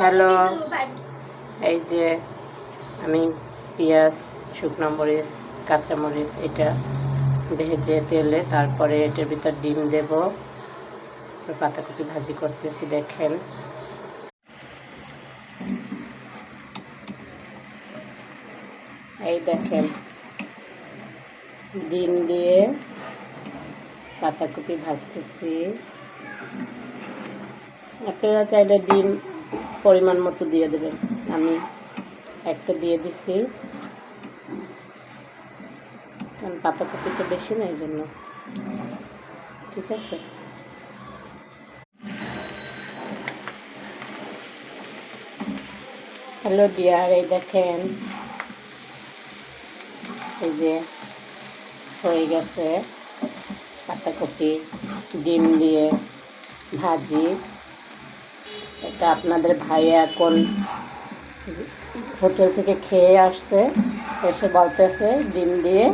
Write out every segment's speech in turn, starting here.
Hello, এই যে আমি পেঁয়াজ, শুকনো মরিচ, কাঁচামরিচ এটা ভেজে তেলে তারপরে এটার ভিতর ডিম দেব। পাতাকপি ভাজি করতেছি, দেখেন। এই দেখেন, ডিম দিয়ে পাতাকপি ভাজতেছি। আপনারা চাইলে ডিম পরিমাণ মতো দিয়ে দেবেন। আমি একটা দিয়ে দিছি, কারণ পাতাকপি তো বেশি না, এই জন্য। ঠিক আছে, হ্যালো ডিয়ার, এই দেখেন, এই যে হয়ে গেছে পাতাকপি ডিম দিয়ে ভাজি। এটা আপনাদের ভাইয়া এখন হোটেল থেকে খেয়ে আসছে, এসে বলতেছে ডিম দিয়ে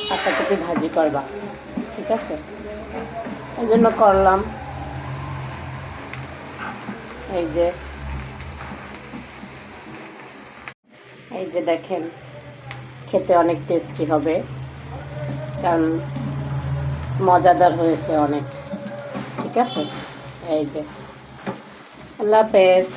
পাতাকপি ভাজি করবা। ঠিক আছে, এই জন্য করলাম। এই যে দেখেন, খেতে অনেক টেস্টি হবে, কারণ মজাদার হয়েছে অনেক। ঠিক আছে, এই যে, আল্লাহ হাফেজ।